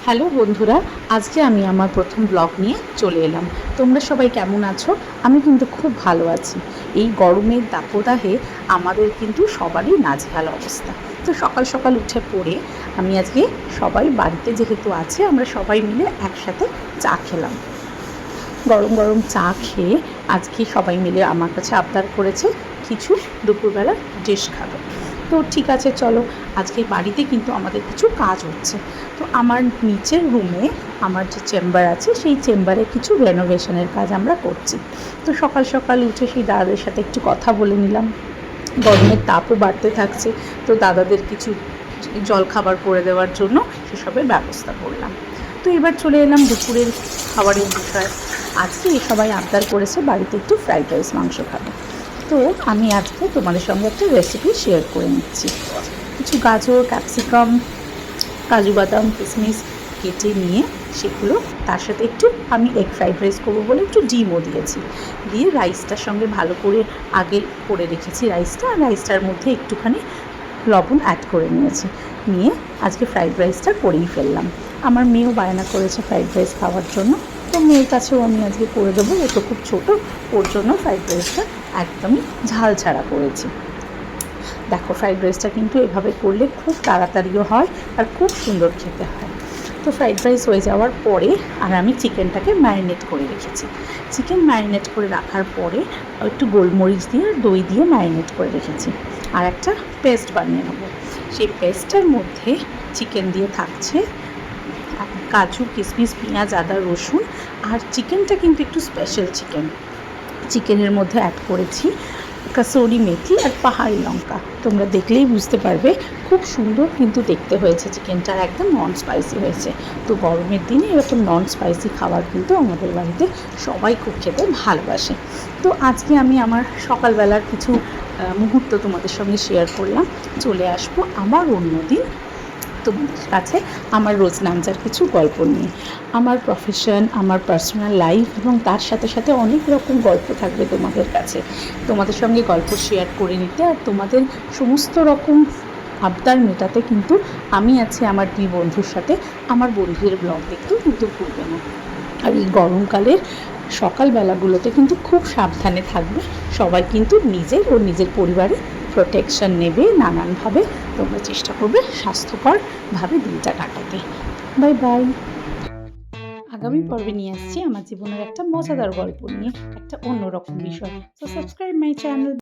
Hello বন্ধুরা, আজকে আমি আমার প্রথম ব্লগ নিয়ে চলে এলাম। তোমরা সবাই কেমন আছো? আমি কিন্তু খুব ভালো আছি। এই গরমের দাবদাহে আমাদের কিন্তু সবারই নাজেহাল অবস্থা। তো সকাল সকাল উঠে পড়ে আমি আজকে সবাই বাড়িতে যেহেতু আছে, আমরা সবাই মিলে একসাথে চা খেলাম। গরম গরম চা খেয়ে আজকে সবাই মিলে আমার কাছে আবদার করেছে কিছু দুপুরবেলা ডিশ খাবে। তো ঠিক আছে চলো, আজকে বাড়িতে কিন্তু আমাদের কিছু কাজ হচ্ছে। তো আমার নিচের রুমে আমার যে চেম্বার আছে সেই চেম্বারে কিছু রেনোভেশনের কাজ আমরা করছি। তো সকাল সকাল উঠে সেই দাদাদের সাথে একটু কথা বলে নিলাম। গরমের তাপও বাড়তে থাকছে, তো দাদাদের কিছু জলখাবার করে দেওয়ার জন্য সেসবের ব্যবস্থা করলাম। তো এবার চলে এলাম দুপুরের খাবারের বিষয়ে। আজকে সবাই আবদার করেছে বাড়িতে একটু ফ্রাইড রাইস মাংস খাবে। তো আমি আজকে তোমাদের সঙ্গে একটা রেসিপি শেয়ার করে নিচ্ছি। কিছু গাজর, ক্যাপসিকাম, কাজু বাদাম, কিশমিশ কেটে নিয়ে সেগুলো তার সাথে একটু আমি এগ ফ্রাইড রাইস করবো বলে একটু ডিমও দিয়েছি, দিয়ে রাইসটার সঙ্গে ভালো করে আগে করে রেখেছি রাইসটা, আর রাইসটার মধ্যে একটুখানি লবণ অ্যাড করে নিয়ে আজকে ফ্রাইড রাইসটা করেই ফেললাম। আমার মেয়েও বায়না করেছে ফ্রাইড রাইস খাওয়ার জন্য, তো মেয়ের কাছেও আমি আজকে করে দেবো। ও তো খুব ছোটো, ওর জন্য ফ্রাইড রাইসটা একদমই ঝাল ছাড়া করেছি। দেখো, ফ্রাইড রাইসটা কিন্তু এভাবে করলে খুব তাড়াতাড়িও হয় আর খুব সুন্দর খেতে হয়। তো ফ্রাইড রাইস হয়ে যাওয়ার পরে আর আমি চিকেনটাকে ম্যারিনেট করে রেখেছি। চিকেন ম্যারিনেট করে রাখার পরে একটু গোলমরিচ দিয়ে আর দই দিয়ে ম্যারিনেট করে রেখেছি, আর একটা পেস্ট বানিয়ে নেবো। সেই পেস্টটার মধ্যে চিকেন দিয়ে থাকছে কাজু, কিশমিশ, পেঁয়াজ, আদা, রসুন। আর চিকেনটা কিন্তু একটু স্পেশাল চিকেন। চিকেনের মধ্যে অ্যাড করেছি কাসুরি মেথি আর পাহাড়ি লঙ্কা। তোমরা দেখলেই বুঝতে পারবে খুব সুন্দর কিন্তু দেখতে হয়েছে চিকেনটা, একদম নন স্পাইসি হয়েছে। তো গরমের দিনে এরকম নন স্পাইসি খাবার কিন্তু আমাদের বাড়িতে সবাই খুব খেতে ভালোবাসে। তো আজকে আমি আমার সকালবেলার কিছু মুহূর্ত তোমাদের সঙ্গে শেয়ার করলাম। চলে আসবো আমার অন্যদিন তোমাদের কাছে আমার রোজনামচার কিছু গল্প নিয়ে। আমার প্রফেশন, আমার পার্সোনাল লাইফ এবং তার সাথে সাথে অনেক রকম গল্প থাকবে তোমাদের কাছে। তোমাদের সঙ্গে গল্প শেয়ার করে নিতে আর তোমাদের সমস্ত রকম আবদার মেটাতে কিন্তু আমি আছি আমার দুই বন্ধুর সাথে। আমার বন্ধুদের ব্লগ দেখতেও কিন্তু ভুলবে না। আর এই গরমকালের সকালবেলাগুলোতে কিন্তু খুব সাবধানে থাকবে সবাই, কিন্তু নিজের ও নিজের পরিবারের প্রোটেকশন নেবে নানানভাবে। তোমরা চেষ্টা করবে স্বাস্থ্যকরভাবে দিনটা কাটাতে। Bye bye. আগামী পর্বে নিয়ে আসছি আমার জীবনের একটা মজাদার গল্প নিয়ে, একটা অন্যরকম বিষয়। তো সাবস্ক্রাইব মাই চ্যানেল।